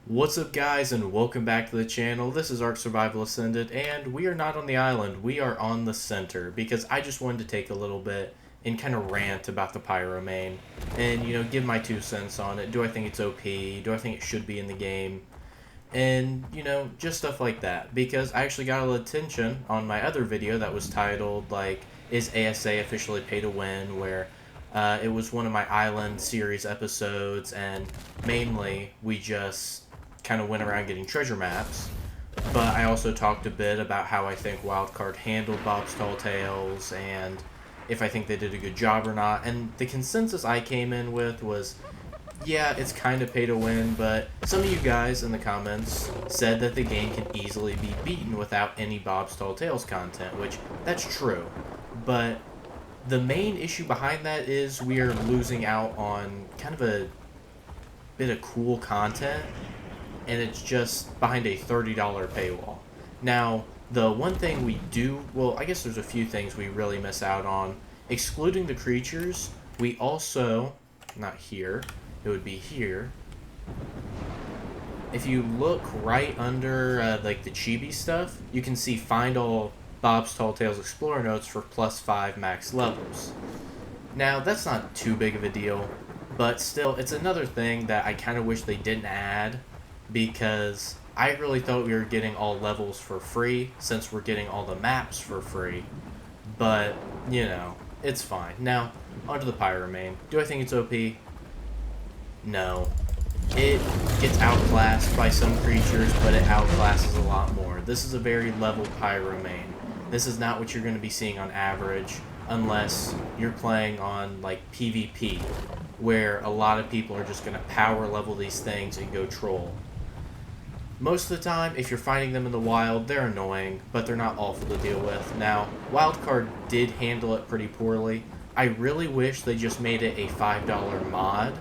What's up guys and welcome back to the channel. This is ARK Survival Ascended and we are not on the island, we are on the center because I just wanted to take a little bit and kind of rant about the Pyromane and give my 2 cents on it. Do I think it's OP? Do I think it should be in the game? And just stuff like that, because I actually got a little attention on my other video that was titled like, is ASA officially pay to win, where it was one of my island series episodes, and mainly we just kind of went around getting treasure maps. But I also talked a bit about how I think Wildcard handled Bob's Tall Tales and if I think they did a good job or not. And the consensus I came in with was, yeah, it's kind of pay to win, but some of you guys in the comments said that the game can easily be beaten without any Bob's Tall Tales content, which that's true. But the main issue behind that is we are losing out on kind of a bit of cool content, and it's just behind a $30 paywall. Now, the one thing we do, well, I guess there's a few things we really miss out on. Excluding the creatures, we also, not here, it would be here. If you look right under like the chibi stuff, you can see find all Bob's Tall Tales Explorer notes for +5 max levels. Now, that's not too big of a deal, but still, it's another thing that I kind of wish they didn't add, because I really thought we were getting all levels for free, since we're getting all the maps for free. But, it's fine. Now, onto the Pyromane. Do I think it's OP? No. It gets outclassed by some creatures, but it outclasses a lot more. This is a very level Pyromane. This is not what you're going to be seeing on average, unless you're playing on, like, PvP, where a lot of people are just going to power level these things and go troll. Most of the time, if you're finding them in the wild, they're annoying, but they're not awful to deal with. Now, Wildcard did handle it pretty poorly. I really wish they just made it a $5 mod,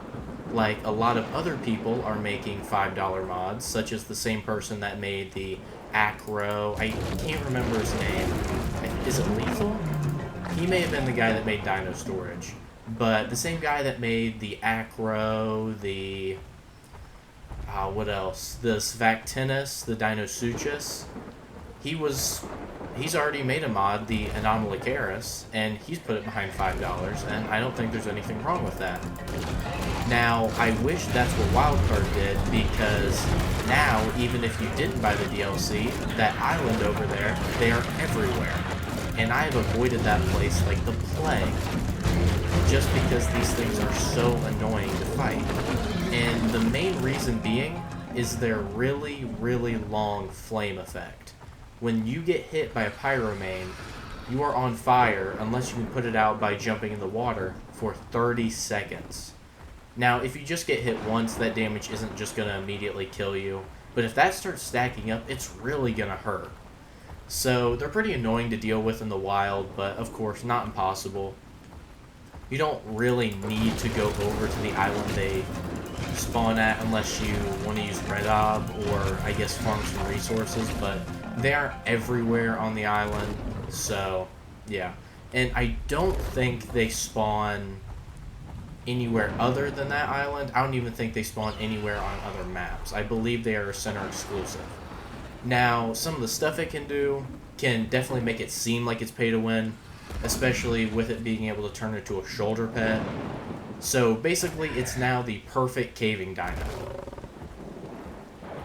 like a lot of other people are making $5 mods, such as the same person that made the Acro. I can't remember his name. Is it Lethal? He may have been the guy that made Dino Storage. But the same guy that made the Acro, the... what else? The Svactinus, the Dinosuchus. He's already made a mod, the Anomalicaris, and he's put it behind $5, and I don't think there's anything wrong with that. Now, I wish that's what Wildcard did, because now, even if you didn't buy the DLC, that island over there, they are everywhere. And I have avoided that place like the plague, just because these things are so annoying to fight. And the main reason being is their really, really long flame effect. When you get hit by a Pyromane, you are on fire unless you can put it out by jumping in the water for 30 seconds. Now, if you just get hit once, that damage isn't just going to immediately kill you. But if that starts stacking up, it's really going to hurt. So, they're pretty annoying to deal with in the wild, but of course, not impossible. You don't really need to go over to the island they spawn at unless you want to use Red Ob or, I guess, farm some resources, but they are everywhere on the island, so, yeah. And I don't think they spawn anywhere other than that island. I don't even think they spawn anywhere on other maps. I believe they are a center exclusive. Now, some of the stuff it can do can definitely make it seem like it's pay to win, especially with it being able to turn into a shoulder pet. So basically, it's now the perfect caving dino.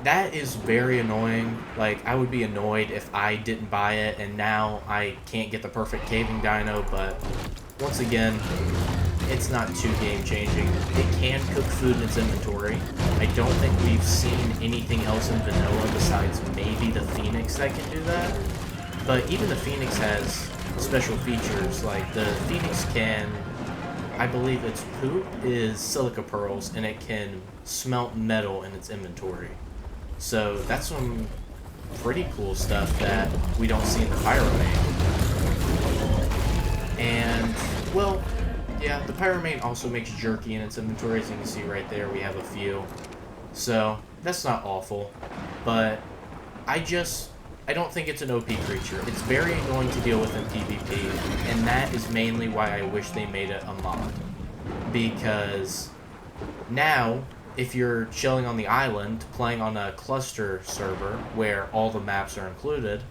That is very annoying. Like, I would be annoyed if I didn't buy it and now I can't get the perfect caving dino, but once again, it's not too game changing. It can cook food in its inventory. I don't think we've seen anything else in vanilla besides maybe the Phoenix that can do that. But even the Phoenix has special features, like the Phoenix can, I believe its poop is silica pearls, and it can smelt metal in its inventory. So that's some pretty cool stuff that we don't see in the Pyromane. And, well, yeah, the Pyromane also makes jerky in its inventory. As you can see right there, we have a few. So, that's not awful. But I don't think it's an OP creature. It's very annoying to deal with in PvP, and that is mainly why I wish they made it a mod. Because now, if you're chilling on the island, playing on a cluster server where all the maps are included,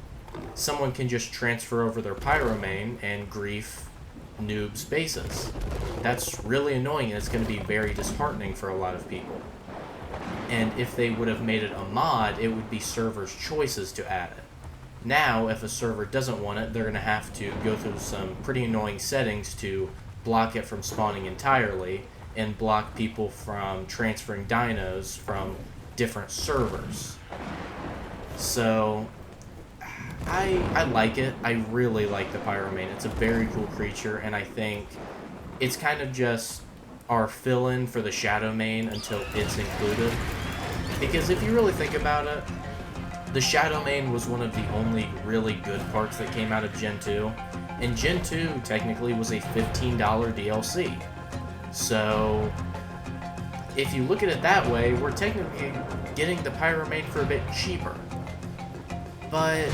someone can just transfer over their Pyromane and grief noobs' bases. That's really annoying, and it's going to be very disheartening for a lot of people. And if they would have made it a mod, it would be servers' choices to add it. Now, if a server doesn't want it, they're going to have to go through some pretty annoying settings to block it from spawning entirely and block people from transferring dinos from different servers. So, I like it. I really like the Pyromane. It's a very cool creature, and I think it's kind of just our fill-in for the Shadowmane until it's included. Because if you really think about it, the Shadowmane was one of the only really good parts that came out of Gen 2, and Gen 2 technically was a $15 DLC. So, if you look at it that way, we're technically getting the Pyromane for a bit cheaper. But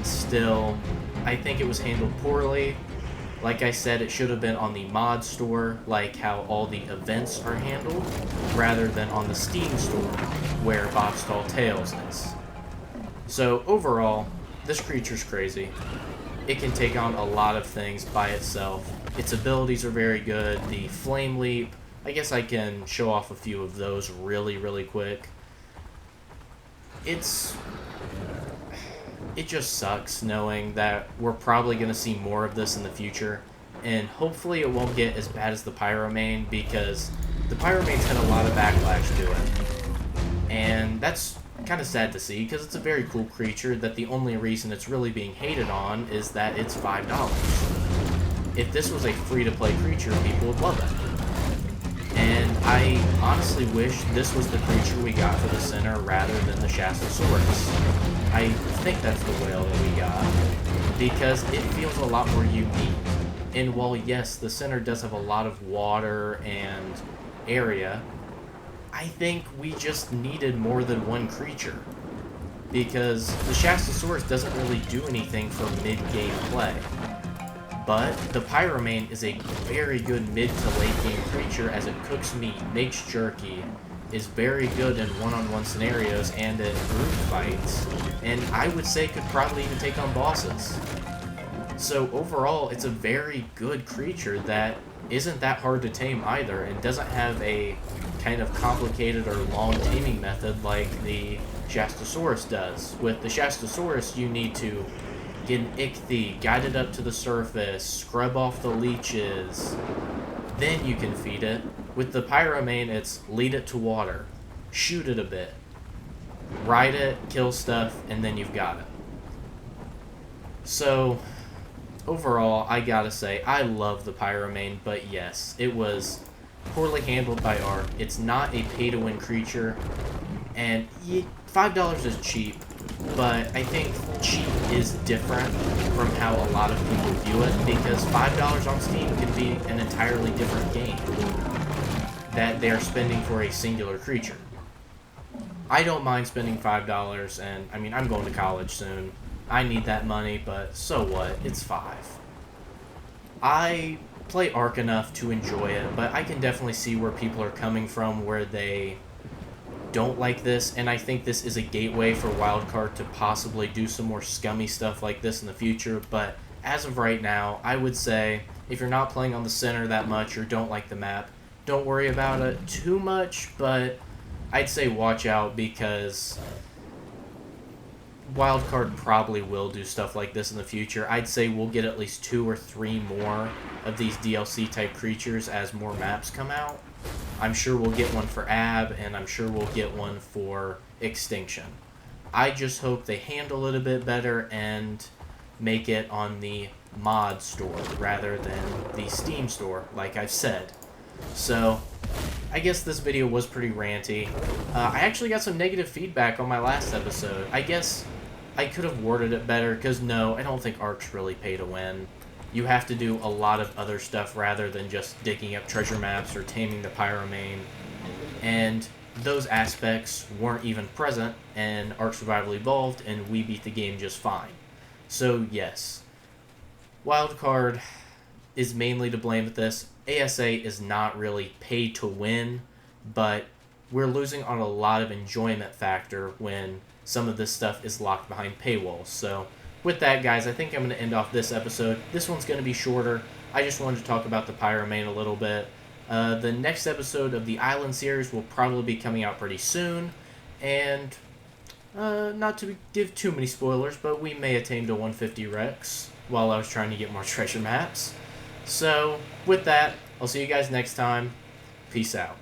still, I think it was handled poorly. Like I said, it should have been on the mod store, like how all the events are handled, rather than on the Steam store, where Bob's Tall Tales is. So overall, this creature's crazy. It can take on a lot of things by itself. Its abilities are very good. The Flame Leap, I guess I can show off a few of those really quick. It just sucks knowing that we're probably going to see more of this in the future, and hopefully it won't get as bad as the Pyromane, because the Pyromane's had a lot of backlash to it, and that's kind of sad to see, because it's a very cool creature that the only reason it's really being hated on is that it's $5. If this was a free-to-play creature, people would love it. And I honestly wish this was the creature we got for the center rather than the Shastosaurus. I think that's the whale that we got, because it feels a lot more unique. And while yes, the center does have a lot of water and area, I think we just needed more than one creature. Because the Shastosaurus doesn't really do anything for mid-game play. But the Pyromane is a very good mid to late game creature, as it cooks meat, makes jerky, is very good in one-on-one scenarios and in group fights, and I would say could probably even take on bosses. So overall, it's a very good creature that isn't that hard to tame either, and doesn't have a kind of complicated or long taming method like the Shastosaurus does. With the Shastosaurus, you need to get an Ichthy, guide it up to the surface, scrub off the leeches, then you can feed it. With the Pyromane, it's lead it to water, shoot it a bit, ride it, kill stuff, and then you've got it. So, overall, I gotta say, I love the Pyromane, but yes, it was poorly handled by ARK. It's not a pay-to-win creature, and $5 is cheap, but I think cheap is different from how a lot of people view it, because $5 on Steam can be an entirely different game that they're spending for a singular creature. I don't mind spending $5, and I mean, I'm going to college soon. I need that money, but so what? It's $5. I play ARK enough to enjoy it, but I can definitely see where people are coming from, where they don't like this, and I think this is a gateway for Wildcard to possibly do some more scummy stuff like this in the future. But as of right now, I would say if you're not playing on the center that much or don't like the map, don't worry about it too much, but I'd say watch out, because Wildcard probably will do stuff like this in the future. I'd say we'll get at least 2 or 3 more of these DLC type creatures as more maps come out. I'm sure we'll get one for AB, and I'm sure we'll get one for Extinction. I just hope they handle it a bit better and make it on the mod store rather than the Steam store, like I've said. So, I guess this video was pretty ranty. I actually got some negative feedback on my last episode. I guess I could have worded it better, because no, I don't think ARK's really pay to win. You have to do a lot of other stuff rather than just digging up treasure maps or taming the Pyromane. And those aspects weren't even present in ARK Survival Evolved, and we beat the game just fine. So yes, Wildcard is mainly to blame with this. ASA is not really paid to win, but we're losing on a lot of enjoyment factor when some of this stuff is locked behind paywalls. So with that, guys, I think I'm going to end off this episode. This one's going to be shorter. I just wanted to talk about the Pyromane a little bit. The next episode of the Island series will probably be coming out pretty soon. And not to give too many spoilers, but we may attain to 150 Rex while I was trying to get more treasure maps. So with that, I'll see you guys next time. Peace out.